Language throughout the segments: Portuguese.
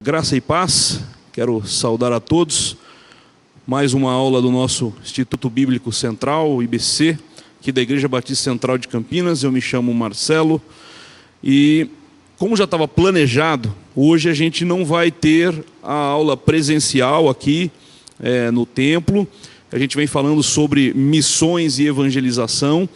Graça e paz, quero saudar a todos. Mais uma aula do nosso Instituto Bíblico Central, IBC, aqui da Igreja Batista Central de Campinas. Eu me chamo Marcelo e, como já estava planejado, hoje a gente não vai ter a aula presencial aqui no templo. A gente vem falando sobre missões e evangelização,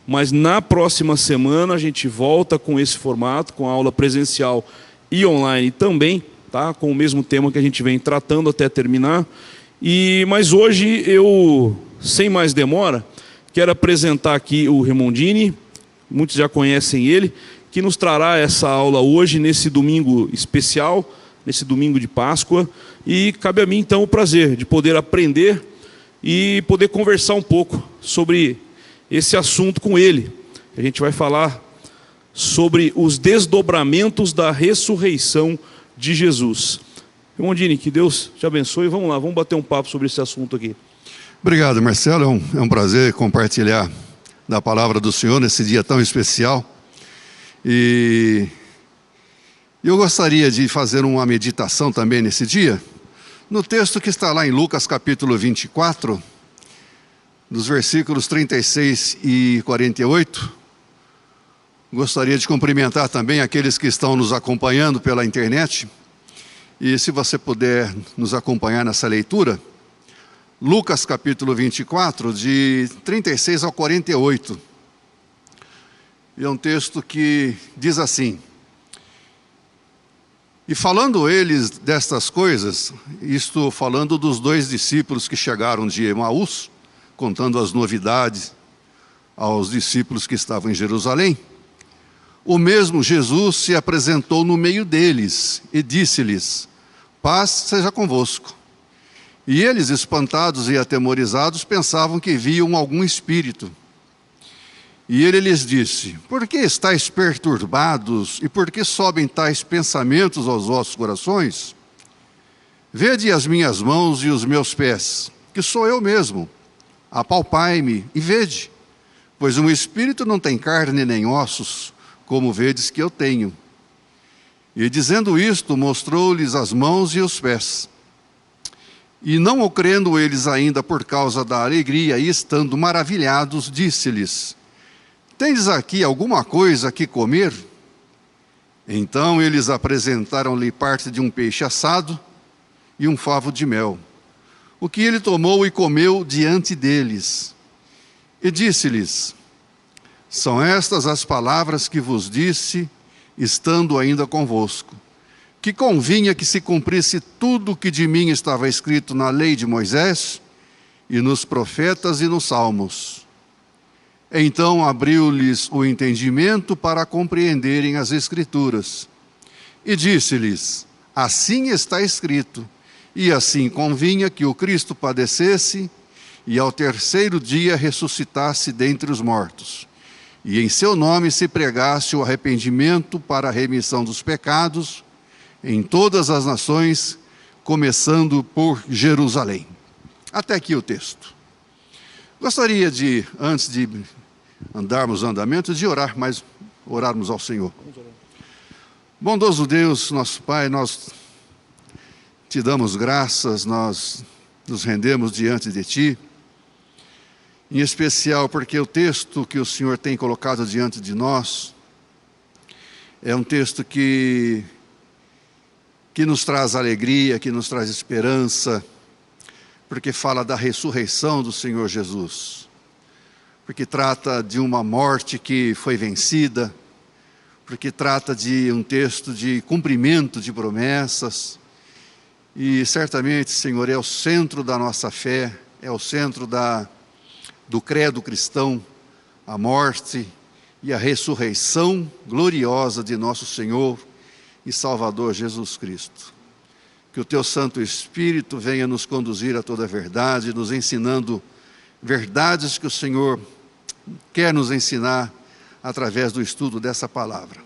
mas na próxima semana a gente volta com esse formato, com a aula presencial e online também, tá? Com o mesmo tema que a gente vem tratando até terminar. Mas hoje eu, sem mais demora, quero apresentar aqui o Remondini, muitos já conhecem ele, que nos trará essa aula hoje, nesse domingo especial, nesse domingo de Páscoa, e cabe a mim então o prazer de poder aprender e poder conversar um pouco sobre esse assunto com ele. A gente vai falar sobre os desdobramentos da ressurreição de Jesus. Remondini, que Deus te abençoe. Vamos lá, vamos bater um papo sobre esse assunto aqui. Obrigado, Marcelo. É um prazer compartilhar da palavra do Senhor nesse dia tão especial. E eu gostaria de fazer uma meditação também nesse dia, no texto que está lá em Lucas capítulo 24, dos versículos 36 e 48. Gostaria de cumprimentar também aqueles que estão nos acompanhando pela internet. E se você puder nos acompanhar nessa leitura, Lucas capítulo 24, de 36 ao 48. E é um texto que diz assim: E falando eles destas coisas, isto falando dos dois discípulos que chegaram de Emaús, contando as novidades aos discípulos que estavam em Jerusalém, o mesmo Jesus se apresentou no meio deles e disse-lhes: Paz seja convosco. E eles, espantados e atemorizados, pensavam que viam algum espírito. E ele lhes disse: Por que estáis perturbados e por que sobem tais pensamentos aos vossos corações? Vede as minhas mãos e os meus pés, que sou eu mesmo. Apalpai-me e vede, pois um espírito não tem carne nem ossos, como vedes que eu tenho. E dizendo isto, mostrou-lhes as mãos e os pés. E não o crendo eles ainda por causa da alegria, e estando maravilhados, disse-lhes: Tendes aqui alguma coisa que comer? Então eles apresentaram-lhe parte de um peixe assado e um favo de mel, o que ele tomou e comeu diante deles. E disse-lhes: São estas as palavras que vos disse, estando ainda convosco, que convinha que se cumprisse tudo o que de mim estava escrito na lei de Moisés, e nos profetas e nos salmos. Então abriu-lhes o entendimento para compreenderem as Escrituras. E disse-lhes: Assim está escrito, e assim convinha que o Cristo padecesse, e ao terceiro dia ressuscitasse dentre os mortos, e em seu nome se pregasse o arrependimento para a remissão dos pecados em todas as nações, começando por Jerusalém. Até aqui o texto. Gostaria de, antes de andarmos o andamento, de orar, mas orarmos ao Senhor. Bondoso Deus, nosso Pai, nós te damos graças, nós nos rendemos diante de Ti, em especial porque o texto que o Senhor tem colocado diante de nós é um texto que nos traz alegria, que nos traz esperança, porque fala da ressurreição do Senhor Jesus, porque trata de uma morte que foi vencida, porque trata de um texto de cumprimento de promessas, e certamente, Senhor, é o centro da nossa fé, é o centro do credo cristão, a morte e a ressurreição gloriosa de nosso Senhor e Salvador Jesus Cristo. Que o Teu Santo Espírito venha nos conduzir a toda a verdade, nos ensinando verdades que o Senhor quer nos ensinar através do estudo dessa palavra.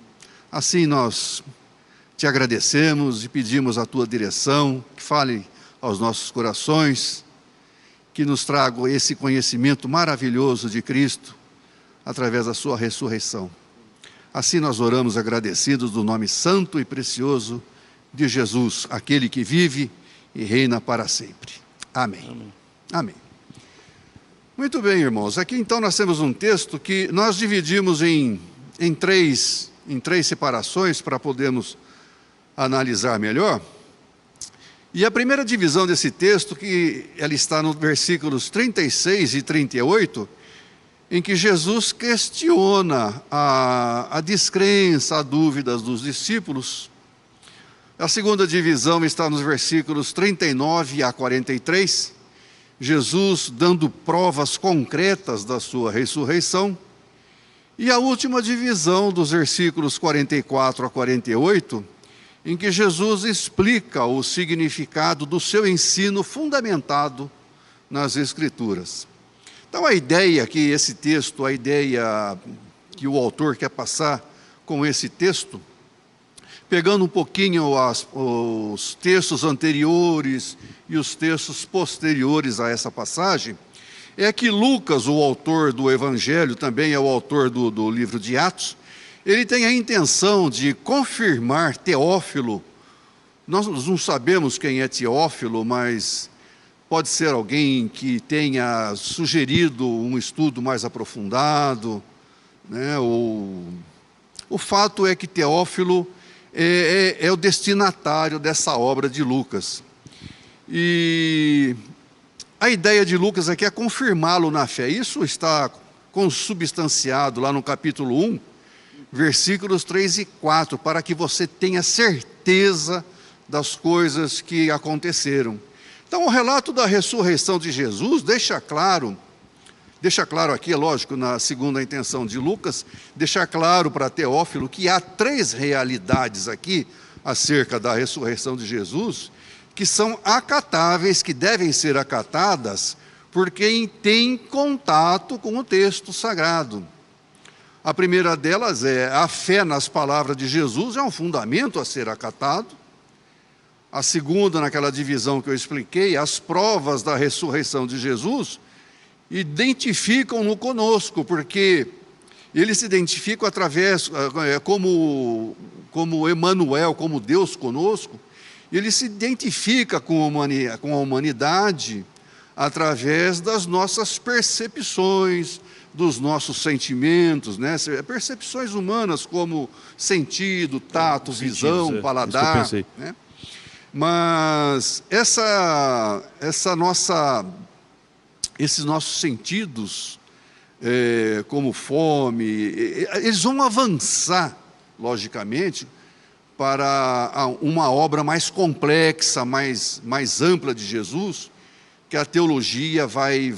Assim nós Te agradecemos e pedimos a Tua direção, que fale aos nossos corações, que nos traga esse conhecimento maravilhoso de Cristo através da sua ressurreição. Assim nós oramos agradecidos do nome santo e precioso de Jesus, aquele que vive e reina para sempre. Amém. Amém. Amém. Muito bem, irmãos. Aqui então nós temos um texto que nós dividimos em três separações para podermos analisar melhor. E a primeira divisão desse texto, que ela está nos versículos 36 e 38, em que Jesus questiona a descrença, a dúvidas dos discípulos. A segunda divisão está nos versículos 39 a 43, Jesus dando provas concretas da sua ressurreição. E a última divisão, dos versículos 44 a 48, em que Jesus explica o significado do seu ensino fundamentado nas Escrituras. Então a ideia que esse texto, a ideia que o autor quer passar com esse texto, pegando um pouquinho os textos anteriores e os textos posteriores a essa passagem, é que Lucas, o autor do Evangelho, também é o autor do livro de Atos, ele tem a intenção de confirmar Teófilo. Nós não sabemos quem é Teófilo, mas pode ser alguém que tenha sugerido um estudo mais aprofundado, né? O fato é que Teófilo é o destinatário dessa obra de Lucas. E a ideia de Lucas aqui é confirmá-lo na fé. Isso está consubstanciado lá no capítulo 1, versículos 3 e 4, para que você tenha certeza das coisas que aconteceram. Então, o relato da ressurreição de Jesus deixa claro aqui, é lógico, na segunda intenção de Lucas, deixar claro para Teófilo que há três realidades aqui acerca da ressurreição de Jesus, que são acatáveis, que devem ser acatadas por quem tem contato com o texto sagrado. A primeira delas é a fé nas palavras de Jesus, é um fundamento a ser acatado. A segunda, naquela divisão que eu expliquei, as provas da ressurreição de Jesus identificam-no conosco, porque eles se identificam através, como Emanuel, como Deus conosco, ele se identifica com a humanidade através das nossas percepções, dos nossos sentimentos, né? Percepções humanas como sentido, tato, visão, paladar, né? Mas esses nossos sentidos, como fome, eles vão avançar, logicamente, para uma obra mais complexa, mais ampla de Jesus, que a teologia vai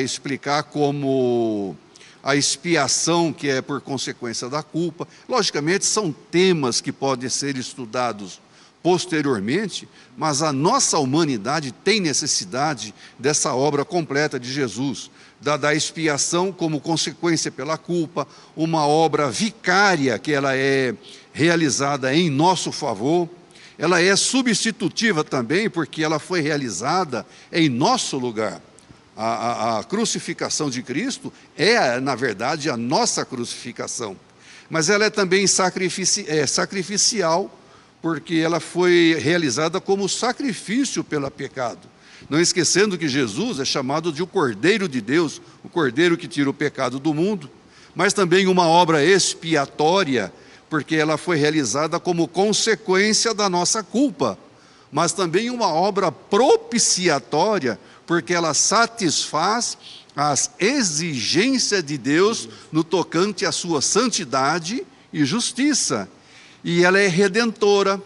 explicar como a expiação, que é por consequência da culpa. Logicamente, são temas que podem ser estudados posteriormente, mas a nossa humanidade tem necessidade dessa obra completa de Jesus, da expiação como consequência pela culpa, uma obra vicária que ela é realizada em nosso favor. Ela é substitutiva também, porque ela foi realizada em nosso lugar. A crucificação de Cristo é, na verdade, a nossa crucificação. Mas ela é também sacrificial, porque ela foi realizada como sacrifício pelo pecado. Não esquecendo que Jesus é chamado de o Cordeiro de Deus, o Cordeiro que tira o pecado do mundo. Mas também uma obra expiatória, porque ela foi realizada como consequência da nossa culpa, mas também uma obra propiciatória, porque ela satisfaz as exigências de Deus no tocante à sua santidade e justiça. E ela é redentora,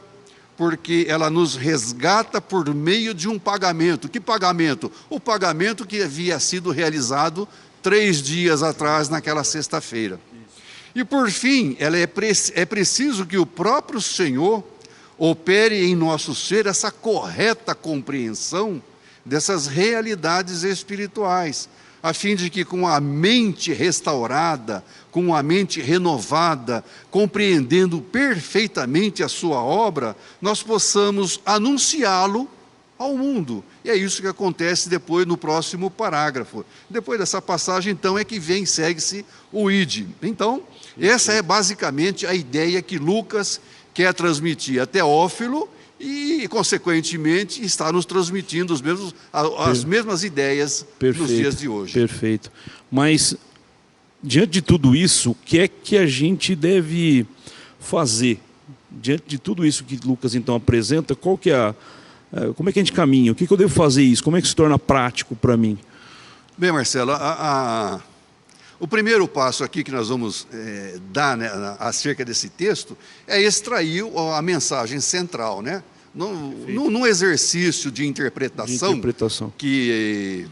porque ela nos resgata por meio de um pagamento. Que pagamento? O pagamento que havia sido realizado 3 dias atrás, naquela sexta-feira. E por fim, é preciso que o próprio Senhor opere em nosso ser essa correta compreensão dessas realidades espirituais, a fim de que com a mente restaurada, com a mente renovada, compreendendo perfeitamente a sua obra, nós possamos anunciá-lo ao mundo. E é isso que acontece depois no próximo parágrafo. Depois dessa passagem, então, é que segue-se o ide. Então, essa é basicamente a ideia que Lucas quer transmitir a Teófilo e, consequentemente, está nos transmitindo as mesmas ideias nos dias de hoje. Perfeito. Mas, diante de tudo isso, o que é que a gente deve fazer? Diante de tudo isso que Lucas, então, apresenta, qual que é como é que a gente caminha? O que eu devo fazer isso? Como é que se torna prático para mim? Bem, Marcelo, o primeiro passo aqui que nós vamos dar, né, acerca desse texto é extrair a mensagem central, né? Num exercício de interpretação. Que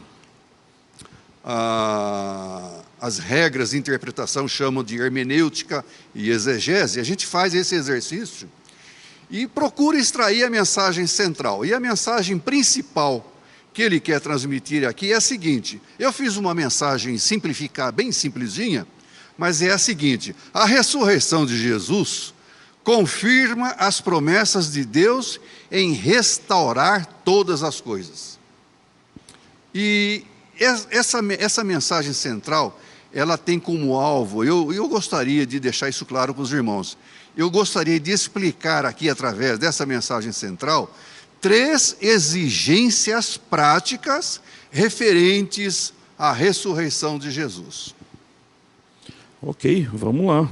as regras de interpretação chamam de hermenêutica e exegese, a gente faz esse exercício e procura extrair a mensagem central. E a mensagem principal que ele quer transmitir aqui é a seguinte: eu fiz uma mensagem simplificada, bem simplesinha, mas é a seguinte: a ressurreição de Jesus confirma as promessas de Deus em restaurar todas as coisas. E essa mensagem central, ela tem como alvo, eu gostaria de deixar isso claro para os irmãos, eu gostaria de explicar aqui, através dessa mensagem central, 3 exigências práticas referentes à ressurreição de Jesus. Ok, vamos lá.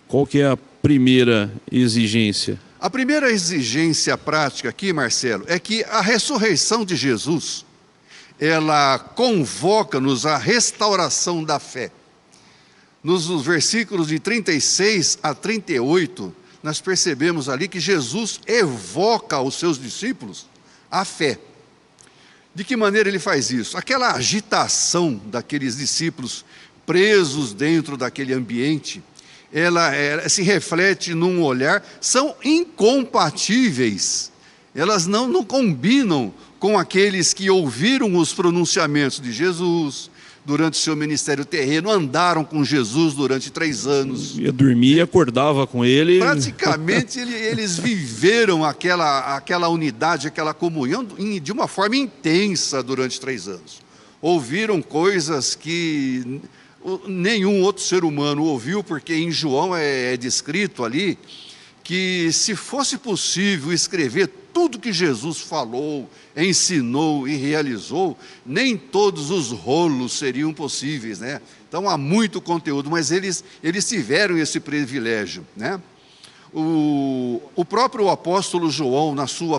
Qual que é a primeira exigência? A primeira exigência prática aqui, Marcelo, é que a ressurreição de Jesus, ela convoca-nos à restauração da fé. Nos versículos de 36 a 38, nós percebemos ali que Jesus evoca aos seus discípulos a fé. De que maneira ele faz isso? Aquela agitação daqueles discípulos presos dentro daquele ambiente, ela se reflete num olhar, são incompatíveis, elas não combinam com aqueles que ouviram os pronunciamentos de Jesus durante o seu ministério terreno, andaram com Jesus durante 3 anos. Ia dormir e acordava com ele. Praticamente eles viveram aquela unidade, aquela comunhão de uma forma intensa durante 3 anos. Ouviram coisas que nenhum outro ser humano ouviu, porque em João é descrito ali que, se fosse possível escrever tudo que Jesus falou, ensinou e realizou, nem todos os rolos seriam possíveis, né? Então há muito conteúdo, mas eles tiveram esse privilégio, né? O próprio apóstolo João, na sua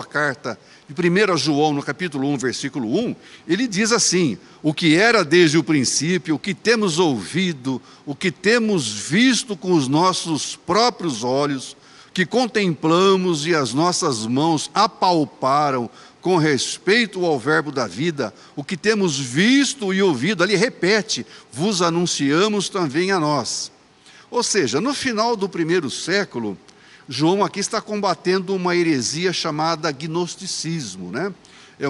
carta de 1 João, no capítulo 1, versículo 1, ele diz assim: o que era desde o princípio, o que temos ouvido, o que temos visto com os nossos próprios olhos, que contemplamos e as nossas mãos apalparam com respeito ao verbo da vida, o que temos visto e ouvido, ali repete, vos anunciamos também a nós. Ou seja, no final do 1º século, João aqui está combatendo uma heresia chamada gnosticismo, né? É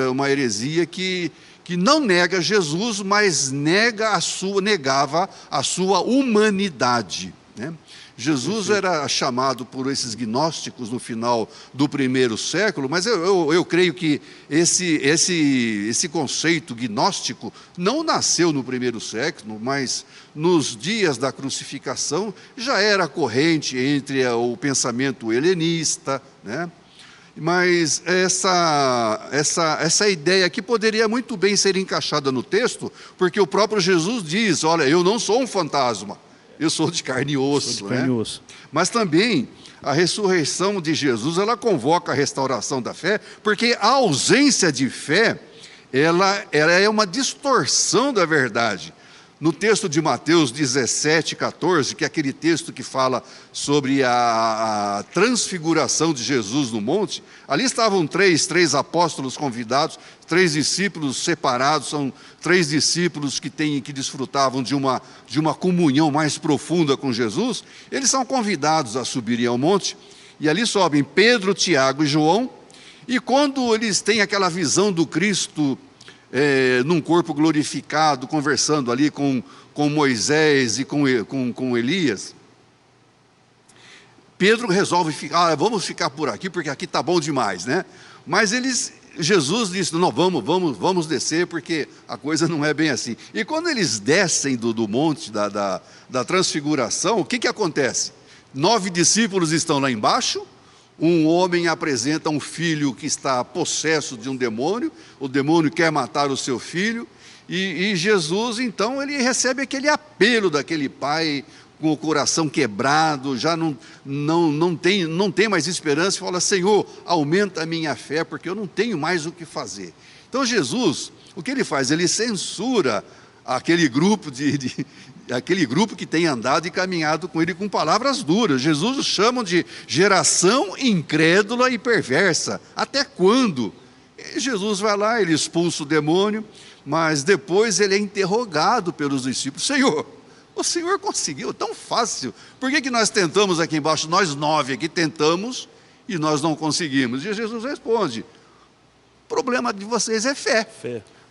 uma heresia que não nega Jesus, mas negava a sua humanidade, né? Jesus era chamado por esses gnósticos no final do 1º século, mas eu creio que esse conceito gnóstico não nasceu no 1º século, mas nos dias da crucificação já era corrente entre o pensamento helenista, né? Mas essa ideia aqui poderia muito bem ser encaixada no texto, porque o próprio Jesus diz: olha, eu não sou um fantasma, eu sou de carne e osso, né? Mas também a ressurreição de Jesus, ela convoca a restauração da fé, porque a ausência de fé, ela é uma distorção da verdade. No texto de Mateus 17, 14, que é aquele texto que fala sobre a transfiguração de Jesus no monte, ali estavam três apóstolos convidados, 3 discípulos separados, são 3 discípulos que desfrutavam de uma comunhão mais profunda com Jesus. Eles são convidados a subirem ao monte, e ali sobem Pedro, Tiago e João, e quando eles têm aquela visão do Cristo num corpo glorificado, conversando ali com Moisés e com Elias, Pedro resolve ficar, vamos ficar por aqui, porque aqui está bom demais, né? Mas Jesus disse: não, vamos descer, porque a coisa não é bem assim. E quando eles descem do monte da transfiguração, o que acontece? 9 discípulos estão lá embaixo, Um homem apresenta um filho que está possesso de um demônio, o demônio quer matar o seu filho, e Jesus, então, ele recebe aquele apelo daquele pai com o coração quebrado, já não tem mais esperança, e fala: Senhor, aumenta a minha fé, porque eu não tenho mais o que fazer. Então Jesus, o que ele faz? Ele censura aquele grupo aquele grupo que tem andado e caminhado com ele com palavras duras. Jesus os chama de geração incrédula e perversa. Até quando? E Jesus vai lá, ele expulsa o demônio, mas depois ele é interrogado pelos discípulos: Senhor, o Senhor conseguiu tão fácil, por que nós tentamos aqui embaixo, nós 9 aqui tentamos e nós não conseguimos? E Jesus responde: o problema de vocês é fé.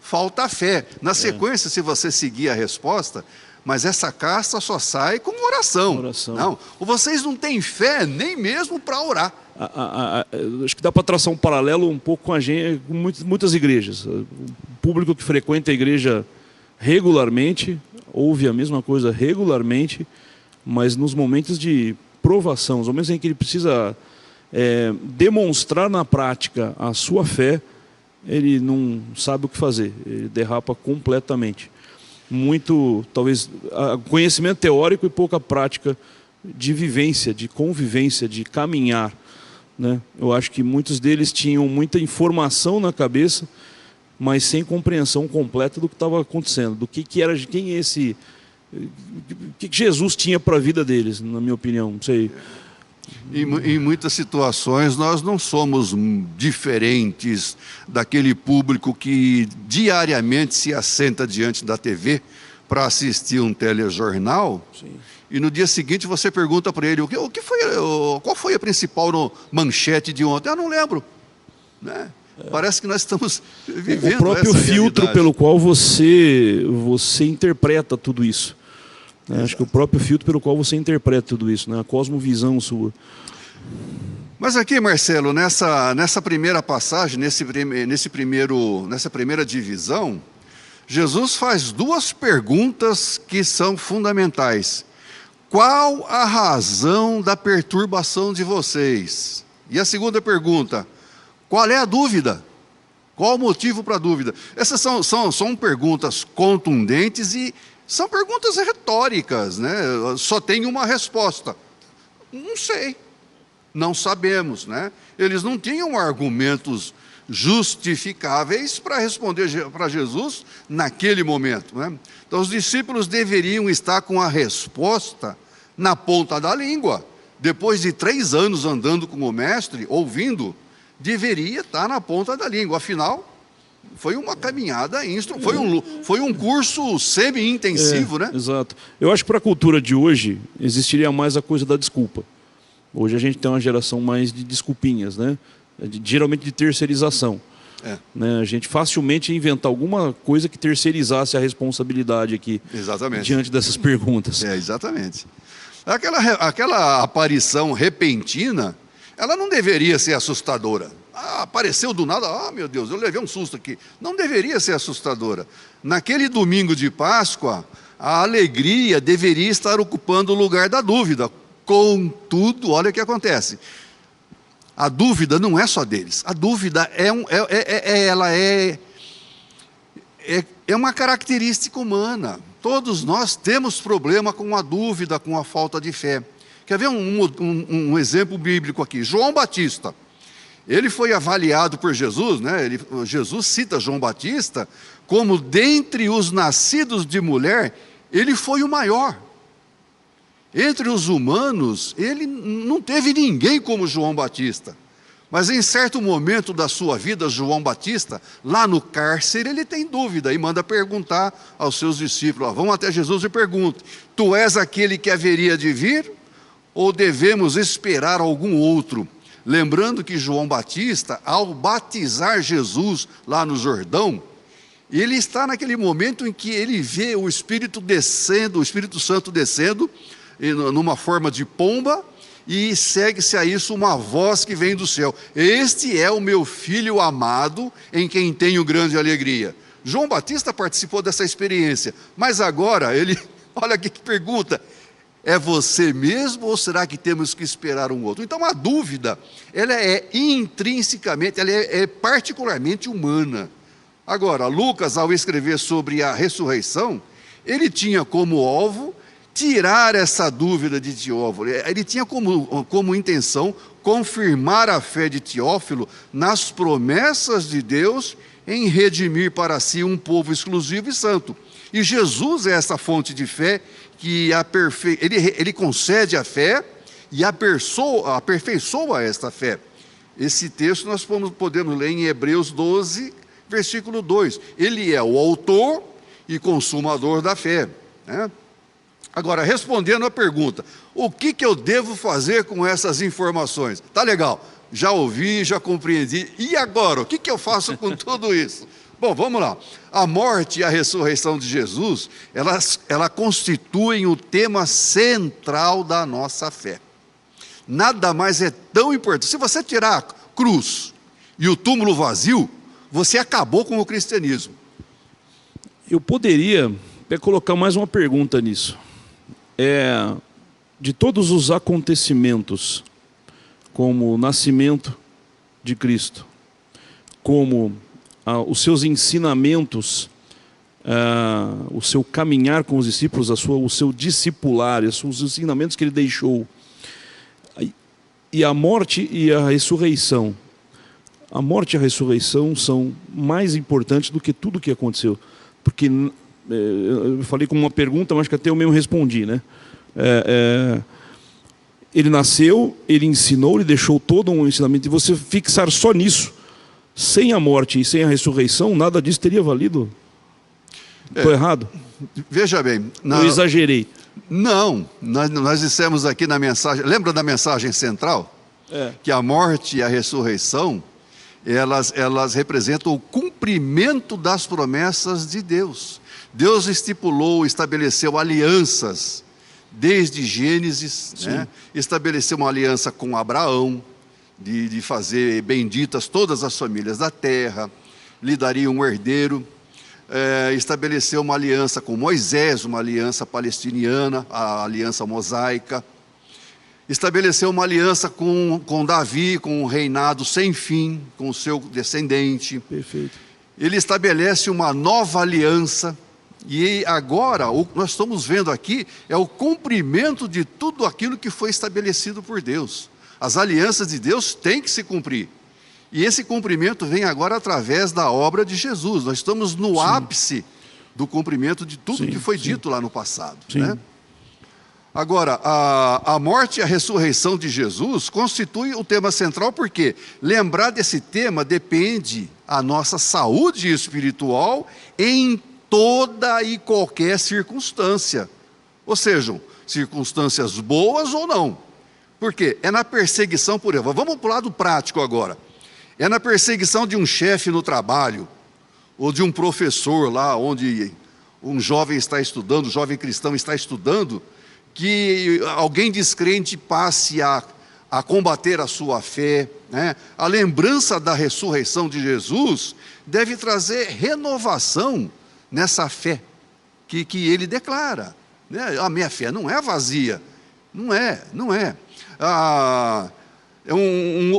Falta fé. Na sequência, se você seguir a resposta, mas essa casta só sai com oração. Não, vocês não têm fé nem mesmo para orar. Acho que dá para traçar um paralelo um pouco com a gente, com muitas igrejas. O público que frequenta a igreja regularmente ouve a mesma coisa regularmente, mas nos momentos de provação, os momentos em que ele precisa demonstrar na prática a sua fé, ele não sabe o que fazer, ele derrapa completamente. Muito, talvez, conhecimento teórico e pouca prática de vivência, de convivência, de caminhar, né? Eu acho que muitos deles tinham muita informação na cabeça, mas sem compreensão completa do que estava acontecendo, do que era, quem é esse, o que Jesus tinha para a vida deles, na minha opinião, não sei. Em muitas situações nós não somos diferentes daquele público que diariamente se assenta diante da TV para assistir um telejornal. Sim. E no dia seguinte você pergunta para ele: qual foi a principal manchete de ontem? Eu não lembro, né? Parece que nós estamos vivendo o próprio filtro realidade pelo qual você interpreta tudo isso. Acho que o próprio filtro pelo qual você interpreta tudo isso, né? A cosmovisão sua. Mas aqui, Marcelo, nessa primeira passagem, nessa primeira divisão, Jesus faz 2 perguntas que são fundamentais. Qual a razão da perturbação de vocês? E a segunda pergunta: qual é a dúvida? Qual o motivo para a dúvida? Essas são perguntas contundentes e são perguntas retóricas, né? Só tem uma resposta: não sei, não sabemos, né? Eles não tinham argumentos justificáveis para responder para Jesus naquele momento, né? Então os discípulos deveriam estar com a resposta na ponta da língua. Depois de 3 anos andando com o mestre, ouvindo, deveria estar na ponta da língua. Afinal, foi uma caminhada, foi um curso semi-intensivo, né? Exato. Eu acho que para a cultura de hoje existiria mais a coisa da desculpa. Hoje a gente tem uma geração mais de desculpinhas, né? Geralmente de terceirização. Né? A gente facilmente ia inventar alguma coisa que terceirizasse a responsabilidade aqui. Exatamente. Diante dessas perguntas. Exatamente. Aquela aparição repentina, ela não deveria ser assustadora. Apareceu do nada, meu Deus, eu levei um susto aqui. Não deveria ser assustadora. Naquele domingo de Páscoa, a alegria deveria estar ocupando o lugar da dúvida. Contudo, olha o que acontece. A dúvida não é só deles. A dúvida é uma característica humana. Todos nós temos problema com a dúvida, com a falta de fé. Quer ver um exemplo bíblico aqui? João Batista. Ele foi avaliado por Jesus, né? Jesus cita João Batista como, dentre os nascidos de mulher, ele foi o maior. Entre os humanos, ele não teve ninguém como João Batista. Mas em certo momento da sua vida, João Batista, lá no cárcere, ele tem dúvida e manda perguntar aos seus discípulos: vão até Jesus e perguntam: tu és aquele que haveria de vir? Ou devemos esperar algum outro? Lembrando que João Batista, ao batizar Jesus lá no Jordão, ele está naquele momento em que ele vê o Espírito descendo, o Espírito Santo descendo, numa forma de pomba, e segue-se a isso uma voz que vem do céu: este é o meu filho amado, em quem tenho grande alegria. João Batista participou dessa experiência, mas agora ele, olha aqui que pergunta: É você mesmo ou será que temos que esperar um outro? Então a dúvida, ela é intrinsecamente, ela é particularmente humana. Agora, Lucas, ao escrever sobre a ressurreição, ele tinha como alvo tirar essa dúvida de Teófilo. Ele tinha como intenção confirmar a fé de Teófilo nas promessas de Deus em redimir para si um povo exclusivo e santo. E Jesus é essa fonte de fé que ele concede a fé e aperfeiçoa esta fé. Esse texto nós podemos ler em Hebreus 12, versículo 2. Ele é o autor e consumador da fé, né? Agora, respondendo à pergunta, o que eu devo fazer com essas informações? Tá legal, já ouvi, já compreendi, e agora, o que eu faço com tudo isso? Bom, vamos lá. A morte e a ressurreição de Jesus, ela constituem o tema central da nossa fé. Nada mais é tão importante. Se você tirar a cruz e o túmulo vazio, você acabou com o cristianismo. Eu poderia até colocar mais uma pergunta nisso. De todos os acontecimentos, como o nascimento de Cristo, como os seus ensinamentos, o seu caminhar com os discípulos, o seu discipular, os ensinamentos que ele deixou, e a morte e a ressurreição. A morte e a ressurreição são mais importantes do que tudo o que aconteceu. Porque eu falei como uma pergunta, mas que até eu mesmo respondi, né? Ele nasceu, ele ensinou, ele deixou todo um ensinamento, e você fixar só nisso, sem a morte e sem a ressurreição, nada disso teria valido? Estou errado? Veja bem... Eu exagerei. Não, nós dissemos aqui na mensagem, lembra da mensagem central? Que a morte e a ressurreição, elas representam o cumprimento das promessas de Deus. Deus estabeleceu alianças, desde Gênesis, né? Estabeleceu uma aliança com Abraão, de fazer benditas todas as famílias da terra, lhe daria um herdeiro. Estabeleceu uma aliança com Moisés, uma aliança palestiniana, a aliança mosaica. Estabeleceu uma aliança com Davi, com um reinado sem fim, com o seu descendente. Perfeito. Ele estabelece uma nova aliança, e agora, o que nós estamos vendo aqui é o cumprimento de tudo aquilo que foi estabelecido por Deus. As alianças de Deus têm que se cumprir. E esse cumprimento vem agora através da obra de Jesus. Nós estamos no ápice do cumprimento de tudo que foi dito lá no passado, né? Agora, a morte e a ressurreição de Jesus constitui o tema central, porque lembrar desse tema depende a nossa saúde espiritual em toda e qualquer circunstância. Ou seja, circunstâncias boas ou não. Por quê? É na perseguição por ela. Vamos para o lado prático agora. É na perseguição de um chefe no trabalho, ou de um professor lá onde um jovem está estudando, um jovem cristão está estudando, que alguém descrente passe a combater a sua fé, né? A lembrança da ressurreição de Jesus deve trazer renovação nessa fé que ele declara, né? A minha fé não é vazia, não é.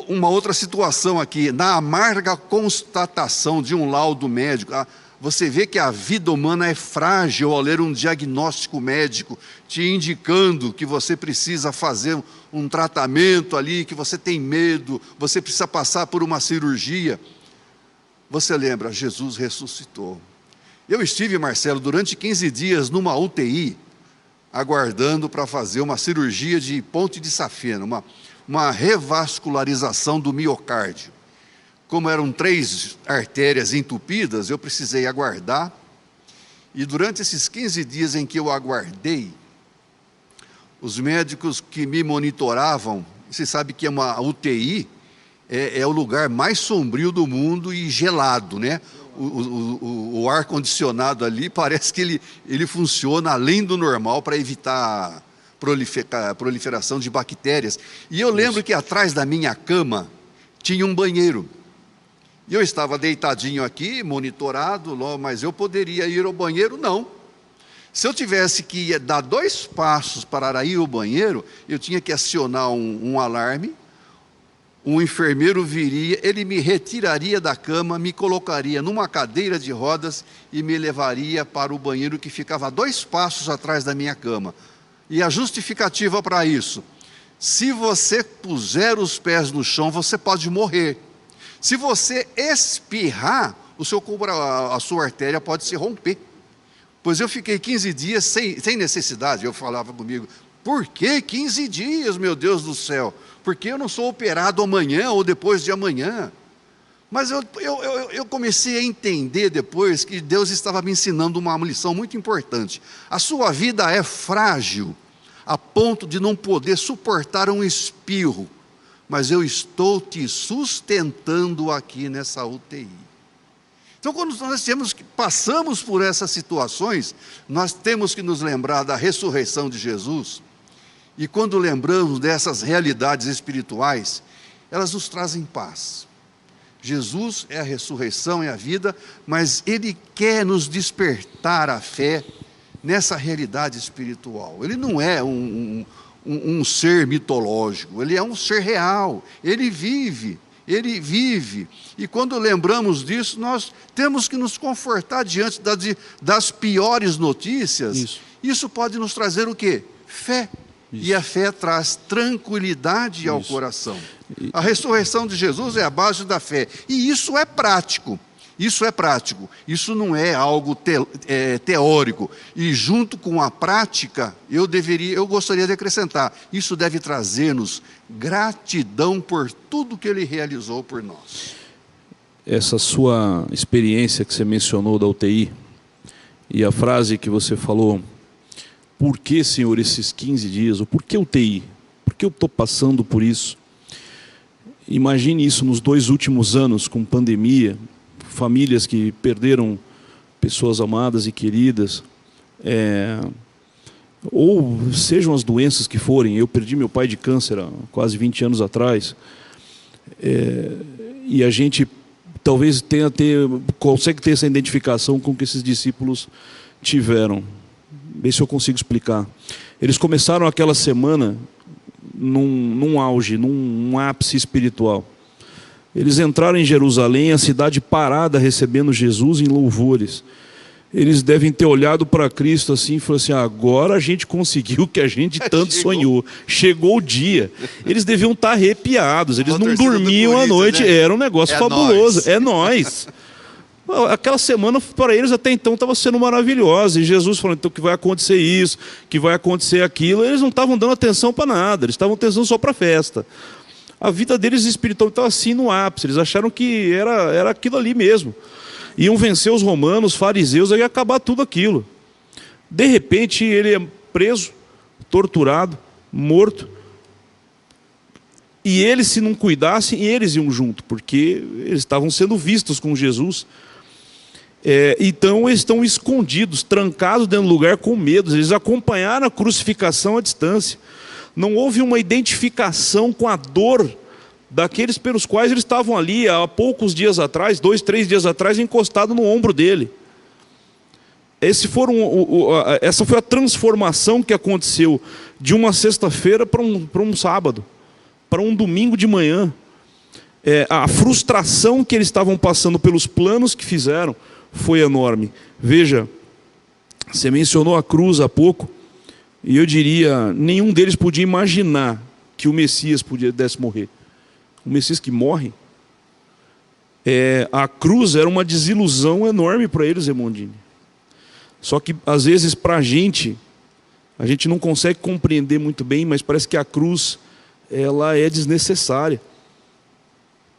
Uma outra situação aqui, na amarga constatação de um laudo médico, você vê que a vida humana é frágil ao ler um diagnóstico médico te indicando que você precisa fazer um tratamento ali, que você tem medo, você precisa passar por uma cirurgia. Você lembra, Jesus ressuscitou. Eu estive, Marcelo, durante 15 dias numa UTI, aguardando para fazer uma cirurgia de ponte de safena, uma revascularização do miocárdio. Como eram 3 artérias entupidas, eu precisei aguardar. E durante esses 15 dias em que eu aguardei, os médicos que me monitoravam, você sabe que uma UTI é o lugar mais sombrio do mundo e gelado, né? O ar-condicionado ali parece que ele funciona além do normal para evitar a proliferação de bactérias. E eu lembro que atrás da minha cama tinha um banheiro. E eu estava deitadinho aqui, monitorado, mas eu poderia ir ao banheiro? Não. Se eu tivesse que dar 2 passos para ir ao banheiro, eu tinha que acionar um alarme, um enfermeiro viria, ele me retiraria da cama, me colocaria numa cadeira de rodas e me levaria para o banheiro que ficava 2 passos atrás da minha cama. E a justificativa para isso: se você puser os pés no chão, você pode morrer. Se você espirrar, a sua artéria pode se romper. Pois eu fiquei 15 dias sem necessidade. Eu falava comigo: por que 15 dias, meu Deus do céu? Porque eu não sou operado amanhã ou depois de amanhã. Mas eu comecei a entender depois que Deus estava me ensinando uma lição muito importante. A sua vida é frágil, a ponto de não poder suportar um espirro, mas eu estou te sustentando aqui nessa UTI. Então, quando nós passamos por essas situações, nós temos que nos lembrar da ressurreição de Jesus, e quando lembramos dessas realidades espirituais, elas nos trazem paz. Jesus é a ressurreição, é a vida, mas Ele quer nos despertar a fé nessa realidade espiritual. Ele não é um ser mitológico, Ele é um ser real, Ele vive. E quando lembramos disso, nós temos que nos confortar diante das piores notícias. Isso pode nos trazer o quê? Fé. Isso. E a fé traz tranquilidade ao coração. A ressurreição de Jesus é a base da fé. E isso é prático. Isso não é algo teórico. E junto com a prática, eu gostaria de acrescentar, isso deve trazer-nos gratidão por tudo que Ele realizou por nós. Essa sua experiência que você mencionou da UTI, e a frase que você falou: por que, Senhor, esses 15 dias? Ou por que UTI? Por que eu estou passando por isso? Imagine isso nos 2 últimos anos, com pandemia, famílias que perderam pessoas amadas e queridas, ou sejam as doenças que forem. Eu perdi meu pai de câncer há quase 20 anos atrás, e a gente talvez consegue ter essa identificação com o que esses discípulos tiveram. Ver se eu consigo explicar. Eles começaram aquela semana num auge, num ápice espiritual. Eles entraram em Jerusalém, a cidade parada, recebendo Jesus em louvores. Eles devem ter olhado para Cristo assim e falaram assim: agora a gente conseguiu o que a gente tanto sonhou. Chegou o dia. Eles deviam estar arrepiados, eles não dormiam à noite. Né? Era um negócio fabuloso. É nós. Aquela semana para eles até então estava sendo maravilhosa. E Jesus falou então que vai acontecer isso, que vai acontecer aquilo. Eles não estavam dando atenção para nada, eles estavam atenção só para a festa. A vida deles espiritual estava assim no ápice. Eles acharam que era aquilo ali mesmo. Iam vencer os romanos, os fariseus, ia acabar tudo aquilo. De repente ele é preso, torturado, morto. E eles, se não cuidassem, eles iam junto, porque eles estavam sendo vistos com Jesus. Então eles estão escondidos, trancados dentro do lugar com medo. Eles acompanharam a crucificação à distância. Não houve uma identificação com a dor daqueles pelos quais eles estavam ali há poucos dias atrás, 2, 3 dias atrás, encostado no ombro dele. Essa foi a transformação que aconteceu de uma sexta-feira para um sábado, para um domingo de manhã. A frustração que eles estavam passando pelos planos que fizeram foi enorme. Veja, você mencionou a cruz há pouco, e eu diria, nenhum deles podia imaginar que o Messias pudesse morrer. O Messias que morre, a cruz era uma desilusão enorme para eles, Remondini. Só que, às vezes, para a gente não consegue compreender muito bem, mas parece que a cruz, ela é desnecessária.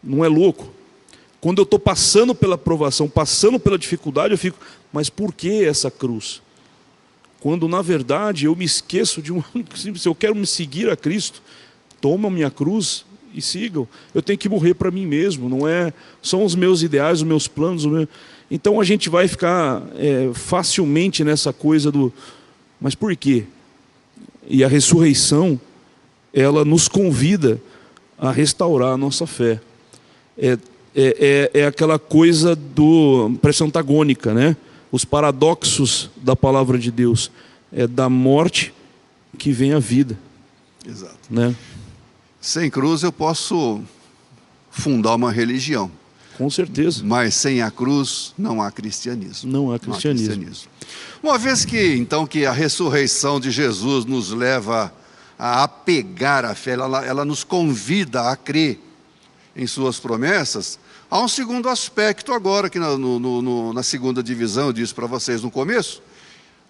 Não é louco? Quando eu estou passando pela provação, passando pela dificuldade, eu fico, mas por que essa cruz? Quando, na verdade, eu me esqueço de se eu quero me seguir a Cristo, toma a minha cruz e sigam. Eu tenho que morrer para mim mesmo, não são os meus ideais, os meus planos. Então a gente vai ficar facilmente nessa coisa do, mas por quê? E a ressurreição, ela nos convida a restaurar a nossa fé. É aquela coisa parece antagônica, né? os paradoxos da palavra de Deus. É da morte que vem a vida. Exato. Né? Sem cruz eu posso fundar uma religião. Com certeza. Mas sem a cruz não há cristianismo. Não há cristianismo. Uma vez que, então, que a ressurreição de Jesus nos leva a apegar a fé, ela nos convida a crer em suas promessas, há um segundo aspecto agora, que na segunda divisão, eu disse para vocês no começo,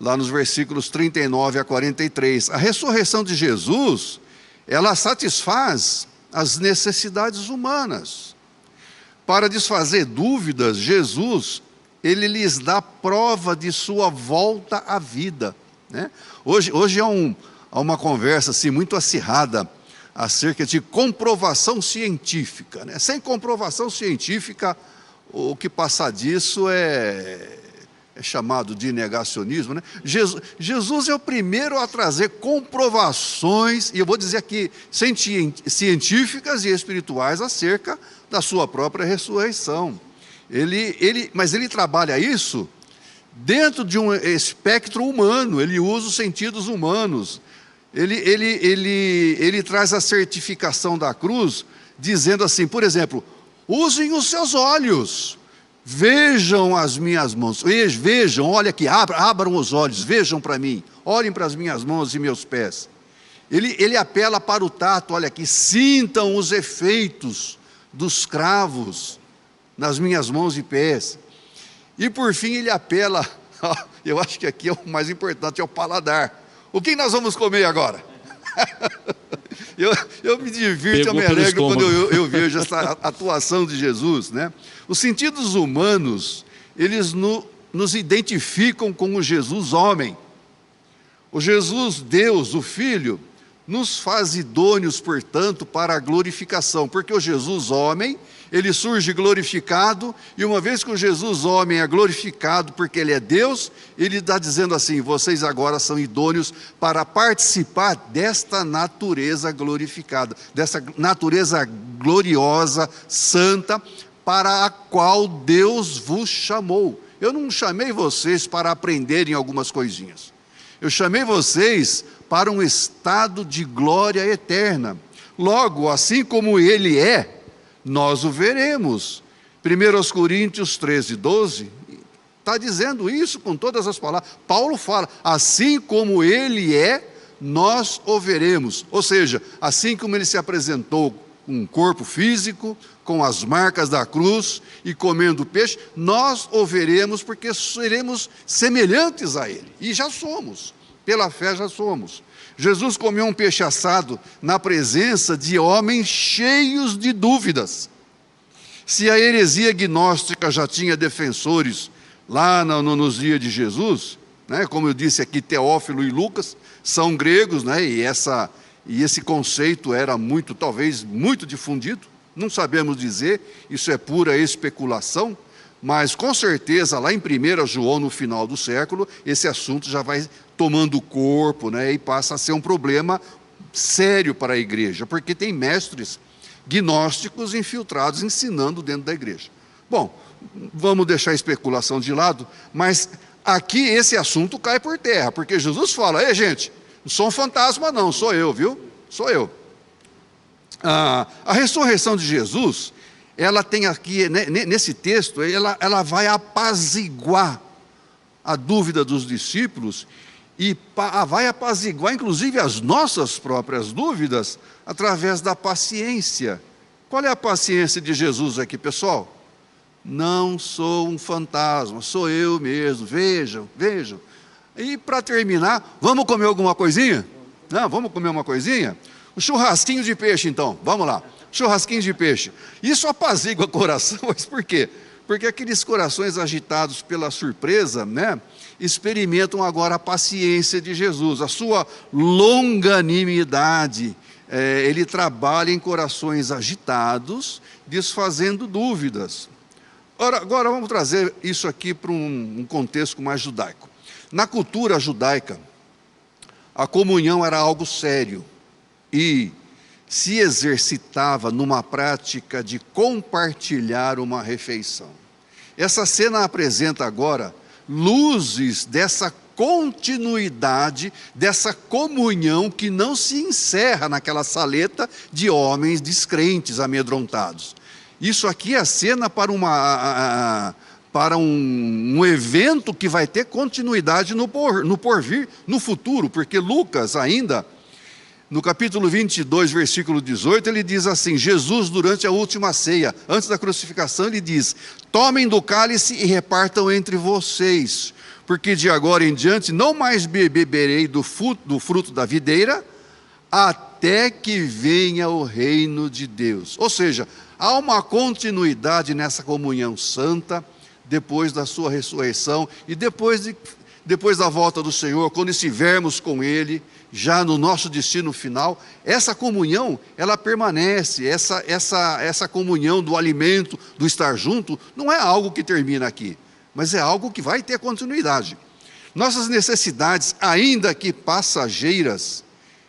lá nos versículos 39 a 43. A ressurreição de Jesus, ela satisfaz as necessidades humanas. Para desfazer dúvidas, Jesus, ele lhes dá prova de sua volta à vida. Né? Hoje há uma conversa assim, muito acirrada acerca de comprovação científica. Né? Sem comprovação científica, o que passar disso é chamado de negacionismo. Né? Jesus é o primeiro a trazer comprovações, e eu vou dizer aqui, científicas e espirituais acerca da sua própria ressurreição. Mas ele trabalha isso dentro de um espectro humano, ele usa os sentidos humanos. Ele traz a certificação da cruz, dizendo assim, por exemplo, usem os seus olhos, vejam as minhas mãos, vejam, olha aqui, abram os olhos, vejam para mim, olhem para as minhas mãos e meus pés. Ele apela para o tato, olha aqui, sintam os efeitos dos cravos nas minhas mãos e pés. E por fim ele apela, eu acho que aqui é o mais importante, é o paladar. O que nós vamos comer agora? Eu me divirto, eu me alegro quando eu vejo essa atuação de Jesus. Né? Os sentidos humanos, eles nos identificam com o Jesus homem. O Jesus Deus, o Filho, nos faz idôneos, portanto, para a glorificação, porque o Jesus homem, ele surge glorificado, e uma vez que o Jesus homem é glorificado, porque ele é Deus, ele está dizendo assim, vocês agora são idôneos para participar desta natureza glorificada, dessa natureza gloriosa, santa, para a qual Deus vos chamou. Eu não chamei vocês para aprenderem algumas coisinhas, eu chamei vocês para um estado de glória eterna. Logo, assim como ele é, nós o veremos. 1 Coríntios 13, 12, está dizendo isso com todas as palavras. Paulo fala, assim como ele é, nós o veremos. Ou seja, assim como ele se apresentou com um corpo físico, com as marcas da cruz e comendo peixe, nós o veremos porque seremos semelhantes a ele. E já somos, pela fé já somos. Jesus comeu um peixe assado na presença de homens cheios de dúvidas. Se a heresia gnóstica já tinha defensores lá nos dias de Jesus, né, como eu disse aqui, Teófilo e Lucas são gregos, né, e esse conceito era talvez muito difundido, não sabemos dizer, isso é pura especulação, mas com certeza lá em 1 João, no final do século, esse assunto já vai tomando corpo, né, e passa a ser um problema sério para a igreja, porque tem mestres gnósticos infiltrados ensinando dentro da igreja. Bom, vamos deixar a especulação de lado, mas aqui esse assunto cai por terra, porque Jesus fala, ei gente, não sou um fantasma não, sou eu, viu? Sou eu. A ressurreição de Jesus, ela tem aqui, nesse texto, ela vai apaziguar a dúvida dos discípulos e vai apaziguar, inclusive, as nossas próprias dúvidas através da paciência. Qual é a paciência de Jesus aqui, pessoal? Não sou um fantasma, sou eu mesmo, vejam. E para terminar, vamos comer alguma coisinha? Não, vamos comer uma coisinha? Um churrasquinho de peixe, então, vamos lá. Churrasquinho de peixe. Isso apazigua o coração, mas por quê? Porque aqueles corações agitados pela surpresa, né, experimentam agora a paciência de Jesus, a sua longanimidade. Ele trabalha em corações agitados, desfazendo dúvidas. Agora vamos trazer isso aqui para um contexto mais judaico. Na cultura judaica, a comunhão era algo sério e se exercitava numa prática de compartilhar uma refeição. Essa cena apresenta agora luzes dessa continuidade, dessa comunhão que não se encerra naquela saleta de homens descrentes, amedrontados. Isso aqui é a cena para um evento que vai ter continuidade no porvir, no futuro, porque Lucas ainda, no capítulo 22, versículo 18, ele diz assim: Jesus, durante a última ceia, antes da crucificação, ele diz: tomem do cálice e repartam entre vocês, porque de agora em diante não mais beberei do fruto da videira, até que venha o reino de Deus. Ou seja, há uma continuidade nessa comunhão santa, depois da sua ressurreição e depois da volta do Senhor, quando estivermos com Ele, já no nosso destino final, essa comunhão, ela permanece, essa comunhão do alimento, do estar junto, não é algo que termina aqui, mas é algo que vai ter continuidade. Nossas necessidades, ainda que passageiras,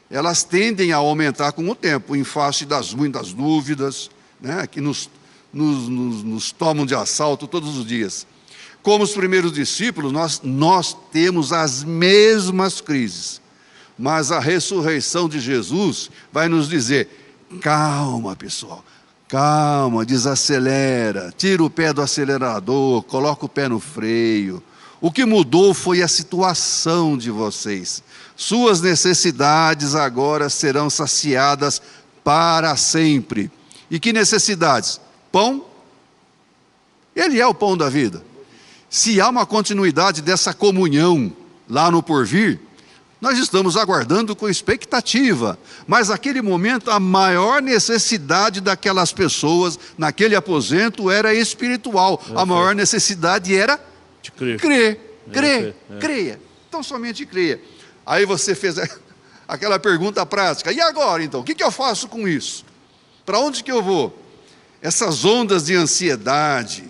elas tendem a aumentar com o tempo, em face das muitas dúvidas, né, que nos tomam de assalto todos os dias. Como os primeiros discípulos, nós temos as mesmas crises, mas a ressurreição de Jesus vai nos dizer: calma, pessoal, calma, desacelera, tira o pé do acelerador, coloca o pé no freio. O que mudou foi a situação de vocês. Suas necessidades agora serão saciadas para sempre. E que necessidades? Pão. Ele é o pão da vida. Se há uma continuidade dessa comunhão lá no porvir, nós estamos aguardando com expectativa. Mas naquele momento, a maior necessidade daquelas pessoas, naquele aposento, era espiritual. A maior necessidade era de crer. Creia. Então somente creia. Aí você fez aquela pergunta prática: e agora então? O que eu faço com isso? Para onde que eu vou? Essas ondas de ansiedade,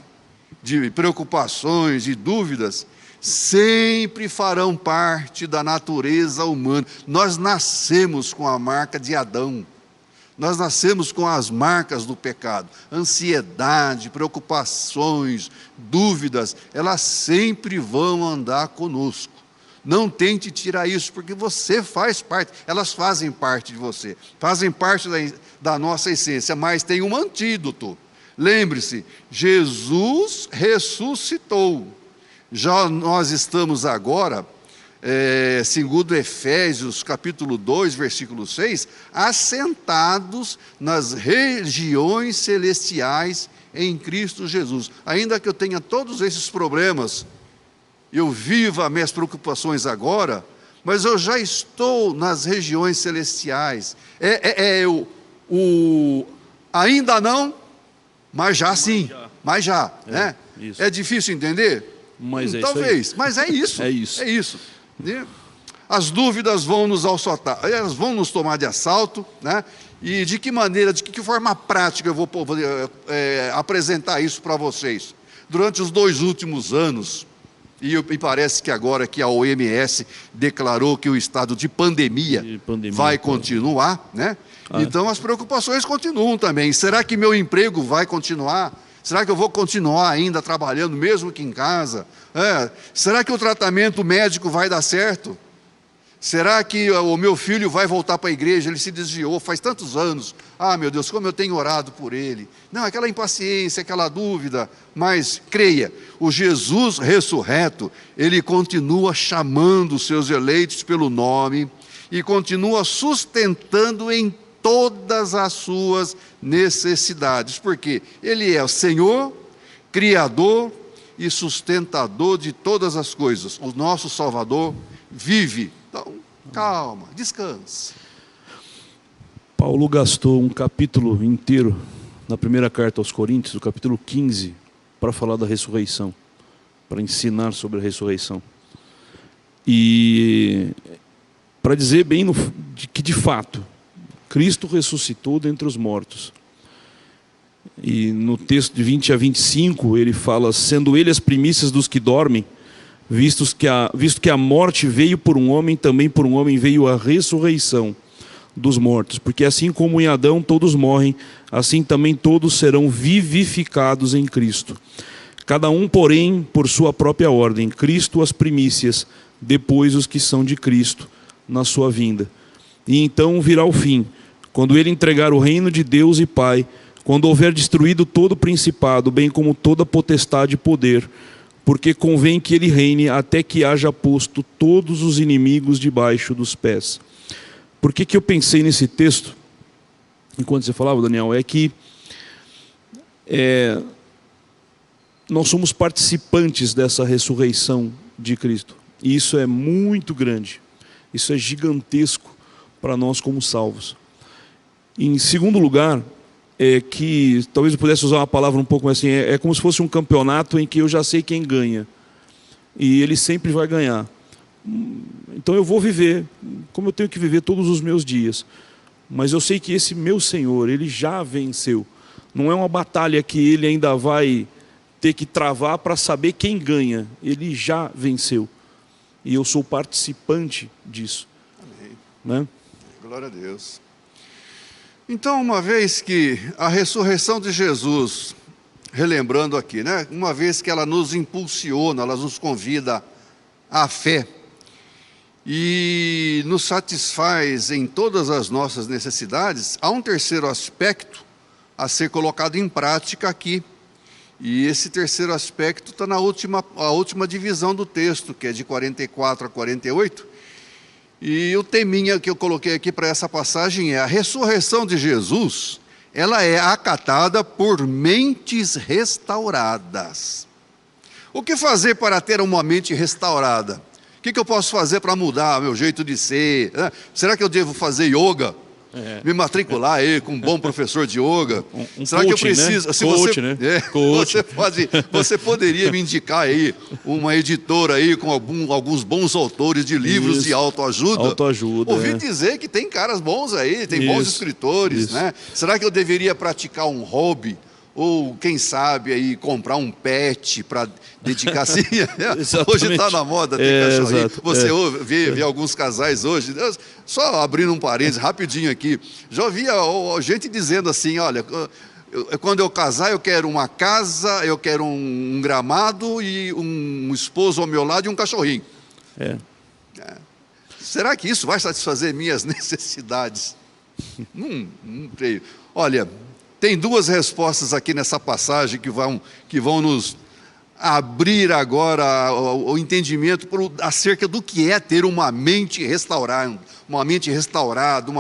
de preocupações e dúvidas, sempre farão parte da natureza humana. Nós nascemos com a marca de Adão. Nós nascemos com as marcas do pecado. Ansiedade, preocupações, dúvidas, elas sempre vão andar conosco. Não tente tirar isso, porque você faz parte, elas fazem parte de você, fazem parte da nossa essência, mas tem um antídoto. Lembre-se, Jesus ressuscitou. Já nós estamos agora, segundo Efésios capítulo 2, versículo 6, assentados nas regiões celestiais em Cristo Jesus. Ainda que eu tenha todos esses problemas, eu vivo as minhas preocupações agora, mas eu já estou nas regiões celestiais. Ainda não, mas já sim, mas já. Né? É difícil entender? Mas talvez, mas é isso. É isso. Né? As dúvidas vão nos assaltar, elas vão nos tomar de assalto, né? E de que maneira, de que forma prática eu vou apresentar isso para vocês? Durante os 2 últimos anos, e parece que agora que a OMS declarou que o estado de pandemia vai continuar, né? Então as preocupações continuam também. Será que meu emprego vai continuar? Será que eu vou continuar ainda trabalhando, mesmo que em casa? Será que o tratamento médico vai dar certo? Será que o meu filho vai voltar para a igreja? Ele se desviou faz tantos anos. Ah, meu Deus, como eu tenho orado por ele. Não, aquela impaciência, aquela dúvida. Mas creia, o Jesus ressurreto, ele continua chamando os seus eleitos pelo nome e continua sustentando em todas as suas necessidades. Porque ele é o Senhor, Criador e sustentador de todas as coisas. O nosso Salvador vive. Então, calma, descanse. Paulo gastou um capítulo inteiro na primeira carta aos Coríntios, o capítulo 15, para falar da ressurreição, para ensinar sobre a ressurreição. E para dizer bem que de fato, Cristo ressuscitou dentre os mortos. E no texto de 20 a 25, ele fala: sendo ele as primícias dos que dormem, visto que a morte veio por um homem, também por um homem veio a ressurreição dos mortos. Porque assim como em Adão todos morrem, assim também todos serão vivificados em Cristo. Cada um, porém, por sua própria ordem, Cristo as primícias, depois os que são de Cristo, na sua vinda. E então virá o fim, quando ele entregar o reino de Deus e Pai, quando houver destruído todo o principado, bem como toda potestade e poder, porque convém que ele reine até que haja posto todos os inimigos debaixo dos pés. Por que eu pensei nesse texto, enquanto você falava, Daniel, é que nós somos participantes dessa ressurreição de Cristo. E isso é muito grande, isso é gigantesco para nós como salvos. Em segundo lugar, que talvez eu pudesse usar uma palavra um pouco mais assim, é como se fosse um campeonato em que eu já sei quem ganha, e ele sempre vai ganhar. Então eu vou viver como eu tenho que viver todos os meus dias, mas eu sei que esse meu Senhor, ele já venceu. Não é uma batalha que ele ainda vai ter que travar para saber quem ganha. Ele já venceu. E eu sou participante disso. Amém. Né? Glória a Deus. Então, uma vez que a ressurreição de Jesus, relembrando aqui, né? Uma vez que ela nos impulsiona, ela nos convida à fé e nos satisfaz em todas as nossas necessidades, há um terceiro aspecto a ser colocado em prática aqui. E esse terceiro aspecto está na última divisão do texto, que é de 44 a 48. E o teminha que eu coloquei aqui para essa passagem é: a ressurreição de Jesus, ela é acatada por mentes restauradas. O que fazer para ter uma mente restaurada? O que eu posso fazer para mudar meu jeito de ser? Será que eu devo fazer yoga? Me matricular aí com um bom professor de yoga? Será coach, que eu preciso? Né? Se coach, você, né? Coach. Você poderia me indicar aí uma editora aí com alguns bons autores de livros de autoajuda? Autoajuda. Ouvi dizer que tem caras bons aí, tem bons escritores, né? Será que eu deveria praticar um hobby? Ou, quem sabe, aí, comprar um pet para dedicar assim. Hoje está na moda ter cachorrinho. Você vê alguns casais hoje, só abrindo um parênteses rapidinho aqui, já ouvi gente dizendo assim: olha, quando eu casar eu quero uma casa, eu quero um gramado e um esposo ao meu lado e um cachorrinho. Será que isso vai satisfazer minhas necessidades? Não creio. Olha, tem duas respostas aqui nessa passagem que vão nos abrir agora o entendimento acerca do que é ter uma mente restaurada, uma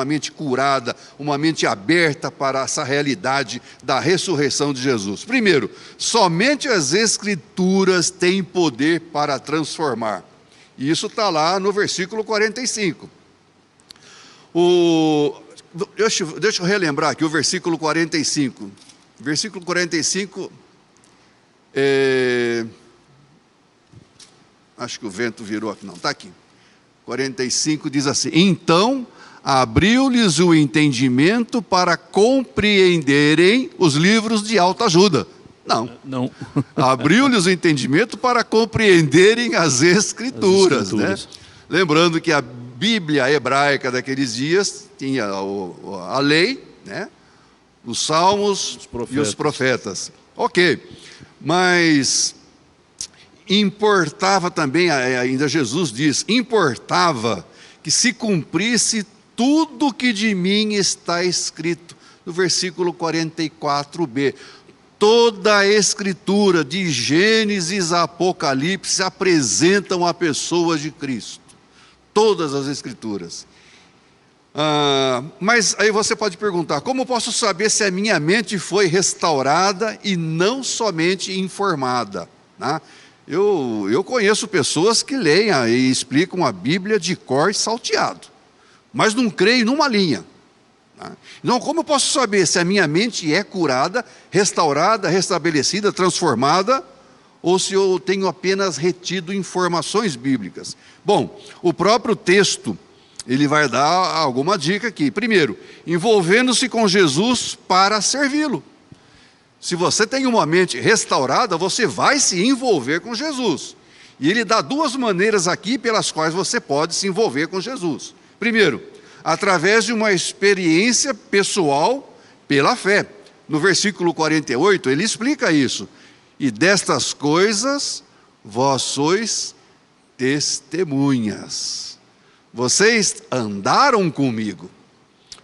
mente curada, uma mente aberta para essa realidade da ressurreição de Jesus. Primeiro, somente as Escrituras têm poder para transformar. E isso está lá no versículo 45. Deixa eu relembrar aqui o versículo 45. Versículo 45, acho que o vento virou aqui, não, está aqui. 45 diz assim: então abriu-lhes o entendimento para compreenderem os livros de autoajuda. Não. Abriu-lhes o entendimento para compreenderem as Escrituras. Né? Lembrando que a Bíblia hebraica daqueles dias tinha a lei, né? Os salmos e os profetas. Ok, mas importava também, ainda Jesus diz, importava que se cumprisse tudo que de mim está escrito. No versículo 44b, toda a Escritura, de Gênesis a Apocalipse, apresentam a pessoa de Cristo. Todas as Escrituras. Mas aí você pode perguntar: como posso saber se a minha mente foi restaurada e não somente informada? Né? Eu conheço pessoas que leem e explicam a Bíblia de cor e salteado, mas não creem numa linha. Né? Então, como eu posso saber se a minha mente é curada, restaurada, restabelecida, transformada, ou se eu tenho apenas retido informações bíblicas? Bom, o próprio texto, ele vai dar alguma dica aqui. Primeiro, envolvendo-se com Jesus para servi-lo. Se você tem uma mente restaurada, você vai se envolver com Jesus. E ele dá duas maneiras aqui pelas quais você pode se envolver com Jesus. Primeiro, através de uma experiência pessoal pela fé. No versículo 48, ele explica isso. E destas coisas vós sois testemunhas. Vocês andaram comigo.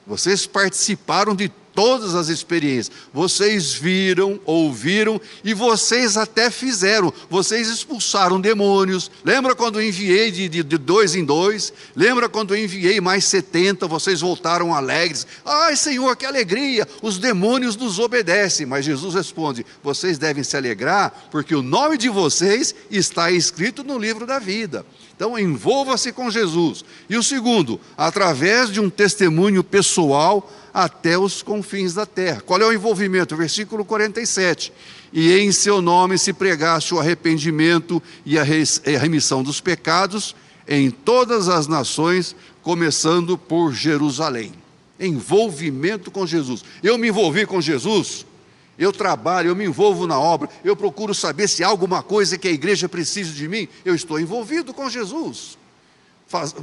Vocês participaram de todas as experiências. Vocês viram, ouviram e vocês até fizeram. Vocês expulsaram demônios. Lembra quando eu enviei de 2 em 2? Lembra quando eu enviei mais 70? Vocês voltaram alegres. Ai, Senhor, que alegria! Os demônios nos obedecem. Mas Jesus responde: vocês devem se alegrar porque o nome de vocês está escrito no livro da vida. Então, envolva-se com Jesus. E o segundo, através de um testemunho pessoal até os confins da terra. Qual é o envolvimento? Versículo 47. E em seu nome se pregasse o arrependimento e a remissão dos pecados em todas as nações, começando por Jerusalém. Envolvimento com Jesus. Eu me envolvi com Jesus, eu trabalho, eu me envolvo na obra, eu procuro saber se há alguma coisa que a igreja precisa de mim, eu estou envolvido com Jesus.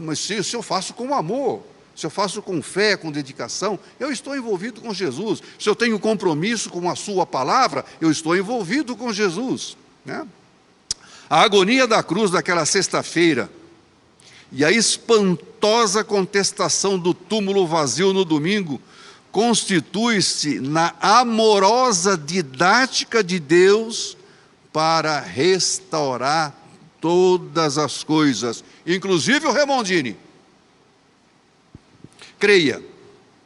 Mas se eu faço com amor, se eu faço com fé, com dedicação, eu estou envolvido com Jesus. Se eu tenho compromisso com a sua palavra, eu estou envolvido com Jesus, né? A agonia da cruz daquela sexta-feira e a espantosa contestação do túmulo vazio no domingo constitui-se na amorosa didática de Deus para restaurar todas as coisas, inclusive o Remondini. Creia,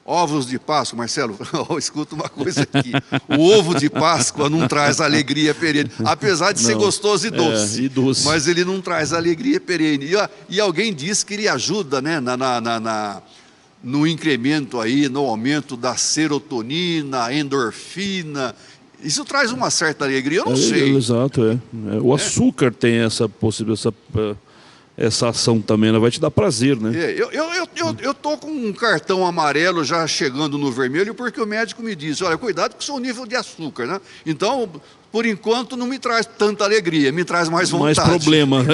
ovos de Páscoa, Marcelo, escuta uma coisa aqui, o ovo de Páscoa não traz alegria perene, apesar de ser gostoso e doce, mas ele não traz alegria perene, e alguém diz que ele ajuda, né, no incremento aí, no aumento da serotonina, endorfina. Isso traz uma certa alegria, eu não sei. Exato, o açúcar tem essa possibilidade, essa ação também, ela vai te dar prazer, né? Eu estou com um cartão amarelo já chegando no vermelho, porque o médico me disse: olha, cuidado com o seu nível de açúcar, né? Então, por enquanto, não me traz tanta alegria, me traz mais vontade. Mais problema.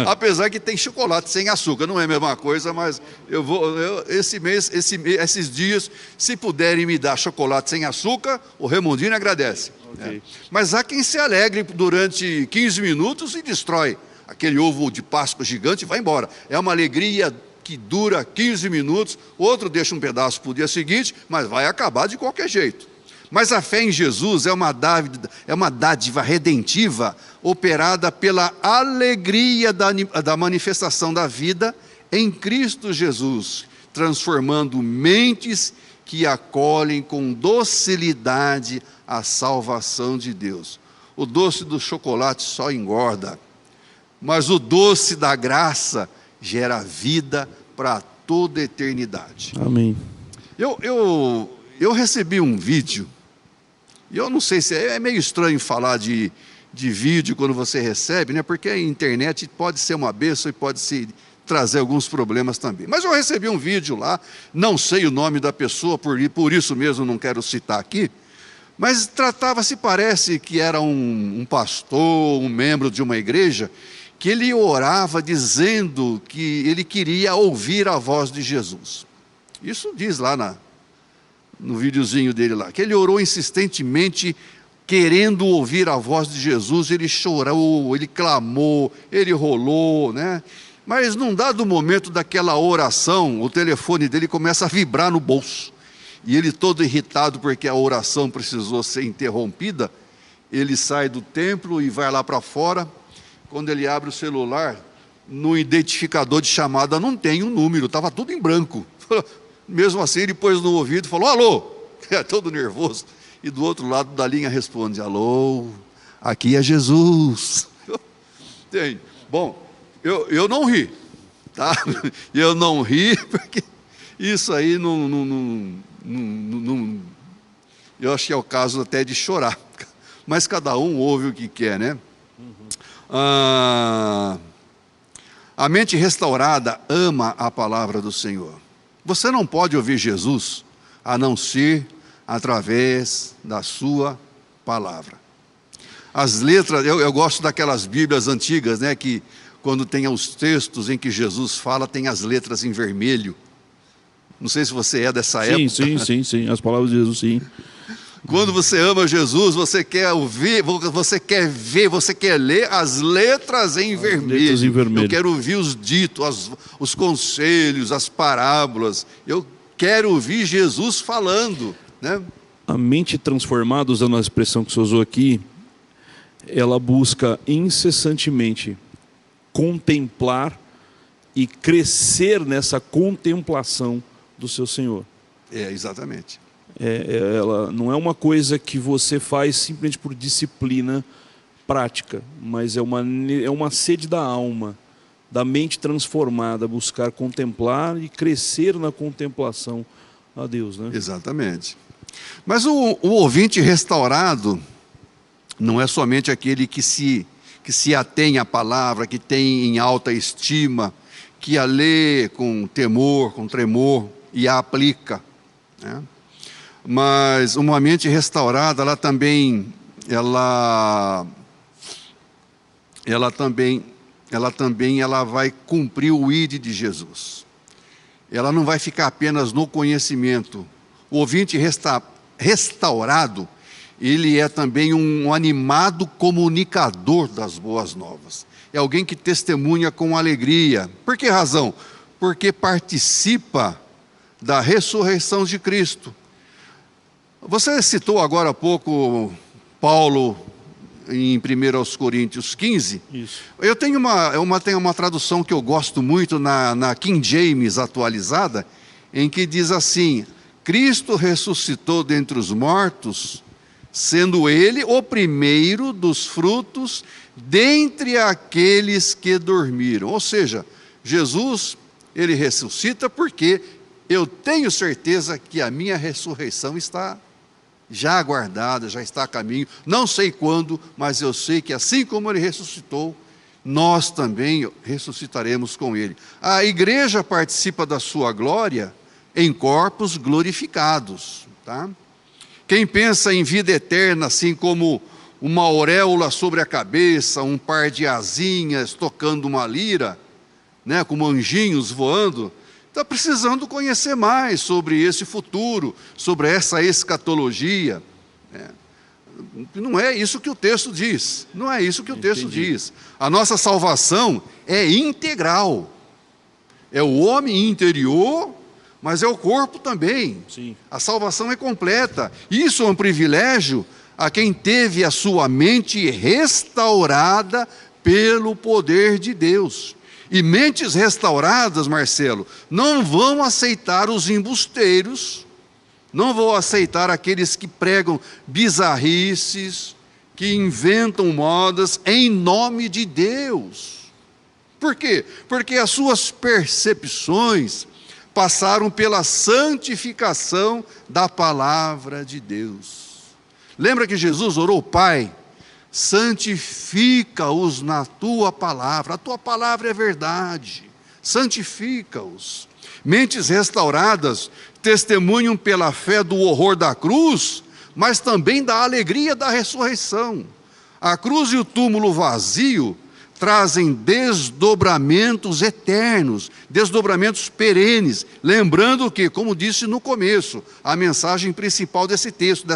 Apesar que tem chocolate sem açúcar, não é a mesma coisa, mas esses dias, se puderem me dar chocolate sem açúcar, o Remondini agradece. Okay. Né? Mas há quem se alegre durante 15 minutos e destrói. Aquele ovo de Páscoa gigante vai embora. É uma alegria que dura 15 minutos, outro deixa um pedaço para o dia seguinte, mas vai acabar de qualquer jeito. Mas a fé em Jesus é uma dádiva redentiva, operada pela alegria da manifestação da vida em Cristo Jesus, transformando mentes que acolhem com docilidade a salvação de Deus. O doce do chocolate só engorda, mas o doce da graça gera vida para toda a eternidade. Amém. Eu recebi um vídeo, e eu não sei se é meio estranho falar de vídeo quando você recebe, né? Porque a internet pode ser uma bênção e pode trazer alguns problemas também. Mas eu recebi um vídeo lá, não sei o nome da pessoa, por isso mesmo não quero citar aqui, mas tratava-se, parece que era um pastor, um membro de uma igreja, que ele orava dizendo que ele queria ouvir a voz de Jesus. Isso diz lá no videozinho dele lá, que ele orou insistentemente, querendo ouvir a voz de Jesus. Ele chorou, ele clamou, ele rolou, né? Mas num dado momento daquela oração, o telefone dele começa a vibrar no bolso. E ele, todo irritado porque a oração precisou ser interrompida, ele sai do templo e vai lá para fora. Quando ele abre o celular, no identificador de chamada não tem um número, estava tudo em branco. Mesmo assim, ele pôs no ouvido e falou: alô, todo nervoso. E do outro lado da linha responde: alô, aqui é Jesus. Bom, eu não ri, tá? Eu não ri porque isso aí eu acho que é o caso até de chorar. Mas cada um ouve o que quer, né? A mente restaurada ama a palavra do Senhor. Você não pode ouvir Jesus a não ser através da sua palavra. As letras, eu gosto daquelas Bíblias antigas, né, que quando tem os textos em que Jesus fala, tem as letras em vermelho. Não sei se você é dessa época. Sim, as palavras de Jesus, sim. Quando você ama Jesus, você quer ouvir, você quer ver, você quer ler as letras em vermelho. Letras em vermelho. Eu quero ouvir os ditos, os conselhos, as parábolas. Eu quero ouvir Jesus falando, né? A mente transformada, usando a expressão que você usou aqui, ela busca incessantemente contemplar e crescer nessa contemplação do seu Senhor. Exatamente. Ela não é uma coisa que você faz simplesmente por disciplina prática, mas é uma sede da alma, da mente transformada, buscar contemplar e crescer na contemplação a Deus, né? Exatamente. Mas o ouvinte restaurado não é somente aquele que se atém à palavra, que tem em alta estima, que a lê com temor, com tremor e a aplica, né? Mas uma mente restaurada, ela também vai cumprir o ID de Jesus. Ela não vai ficar apenas no conhecimento. O ouvinte restaurado, ele é também um animado comunicador das boas novas. É alguém que testemunha com alegria. Por que razão? Porque participa da ressurreição de Cristo. Você citou agora há pouco Paulo em 1 Coríntios 15. Isso. Eu tenho uma tradução que eu gosto muito na King James atualizada, em que diz assim: Cristo ressuscitou dentre os mortos, sendo ele o primeiro dos frutos dentre aqueles que dormiram. Ou seja, Jesus, ele ressuscita porque eu tenho certeza que a minha ressurreição está já aguardada, já está a caminho. Não sei quando, mas eu sei que assim como ele ressuscitou, nós também ressuscitaremos com ele. A igreja participa da sua glória em corpos glorificados, tá? Quem pensa em vida eterna, assim como uma auréola sobre a cabeça, um par de asinhas tocando uma lira, né, como anjinhos voando, está precisando conhecer mais sobre esse futuro, sobre essa escatologia, né? Não é isso que o texto diz. Não é isso que o texto diz. A nossa salvação é integral. É o homem interior, mas é o corpo também. Sim. A salvação é completa. Isso é um privilégio a quem teve a sua mente restaurada pelo poder de Deus. E mentes restauradas, Marcelo, não vão aceitar os embusteiros, não vão aceitar aqueles que pregam bizarrices, que inventam modas em nome de Deus. Por quê? Porque as suas percepções passaram pela santificação da palavra de Deus. Lembra que Jesus orou: Pai, santifica-os na tua palavra. A tua palavra é verdade. Santifica-os. Mentes restauradas testemunham pela fé do horror da cruz, mas também da alegria da ressurreição. A cruz e o túmulo vazio trazem desdobramentos eternos, desdobramentos perenes, lembrando que, como disse no começo, a mensagem principal desse texto,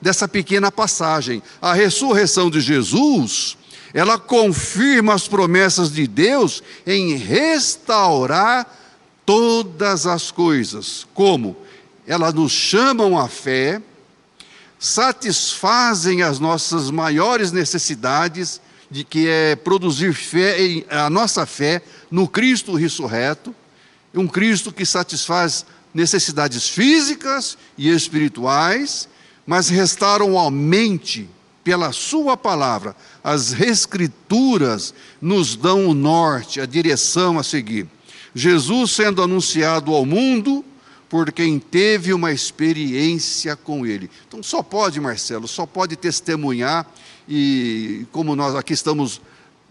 dessa pequena passagem, a ressurreição de Jesus, ela confirma as promessas de Deus em restaurar todas as coisas. Como? Elas nos chamam à fé, satisfazem as nossas maiores necessidades, de que é produzir fé, a nossa fé no Cristo ressurreto, um Cristo que satisfaz necessidades físicas e espirituais, mas restauram a mente pela sua palavra. As Escrituras nos dão o norte, a direção a seguir. Jesus sendo anunciado ao mundo por quem teve uma experiência com ele. Então só pode, Marcelo, só pode testemunhar. E como nós aqui estamos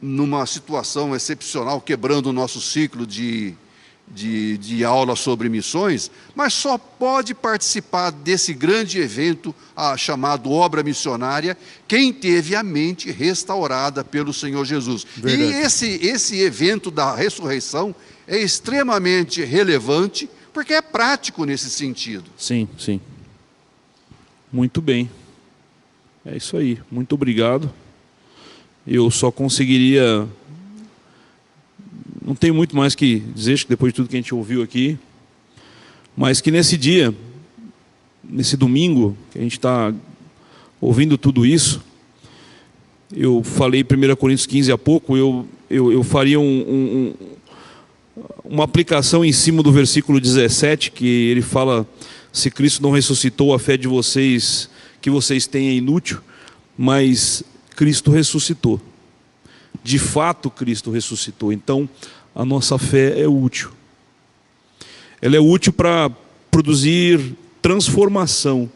numa situação excepcional, quebrando o nosso ciclo de aula sobre missões, mas só pode participar desse grande evento chamado Obra Missionária quem teve a mente restaurada pelo Senhor Jesus. Verdade. E esse evento da ressurreição é extremamente relevante, porque é prático nesse sentido. Sim, sim. Muito bem. É isso aí. Muito obrigado. Eu só conseguiria... Não tenho muito mais que dizer, acho que depois de tudo que a gente ouviu aqui, mas que nesse dia, nesse domingo, que a gente está ouvindo tudo isso, eu falei 1 Coríntios 15 há pouco, eu faria uma aplicação em cima do versículo 17, que ele fala: se Cristo não ressuscitou, a fé de vocês, que vocês têm, é inútil, mas Cristo ressuscitou. De fato, Cristo ressuscitou. Então, a nossa fé é útil. Ela é útil para produzir transformação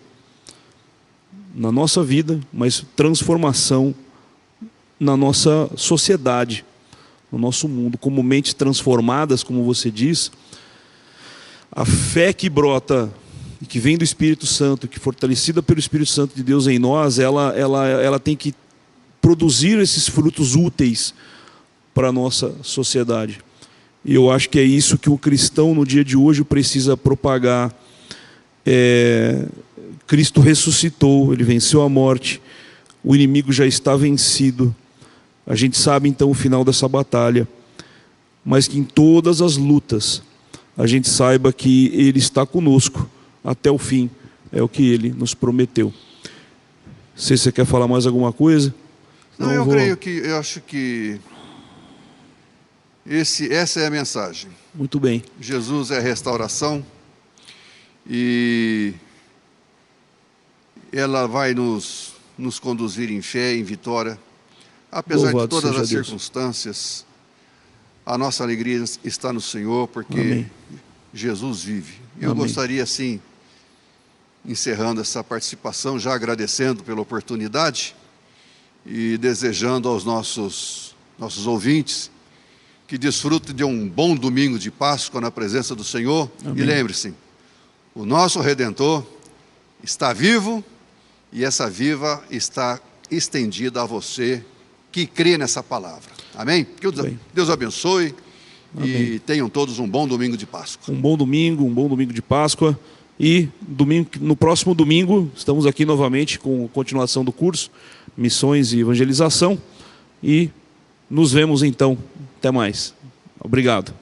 na nossa vida, mas transformação na nossa sociedade, no nosso mundo. Como mentes transformadas, como você diz, a fé que brota e que vem do Espírito Santo, que é fortalecida pelo Espírito Santo de Deus em nós, ela tem que produzir esses frutos úteis para a nossa sociedade. E eu acho que é isso que o cristão no dia de hoje precisa propagar. Cristo ressuscitou, Ele venceu a morte, o inimigo já está vencido. A gente sabe então o final dessa batalha, mas que em todas as lutas a gente saiba que Ele está conosco até o fim, é o que Ele nos prometeu. Não sei se você quer falar mais alguma coisa. Não, eu acho que essa é a mensagem. Muito bem. Jesus é a restauração e ela vai nos conduzir em fé, em vitória. Apesar de todas as circunstâncias, a nossa alegria está no Senhor, porque Amém. Jesus vive. Eu Amém. Gostaria, assim, encerrando essa participação, já agradecendo pela oportunidade e desejando aos nossos ouvintes que desfrutem de um bom domingo de Páscoa na presença do Senhor. Amém. E lembre-se, o nosso Redentor está vivo e essa viva está estendida a você que crê nessa palavra. Amém? Que Deus abençoe. Amém. E tenham todos um bom domingo de Páscoa. Um bom domingo de Páscoa. E no próximo domingo, estamos aqui novamente com a continuação do curso, Missões e Evangelização. E nos vemos então. Até mais. Obrigado.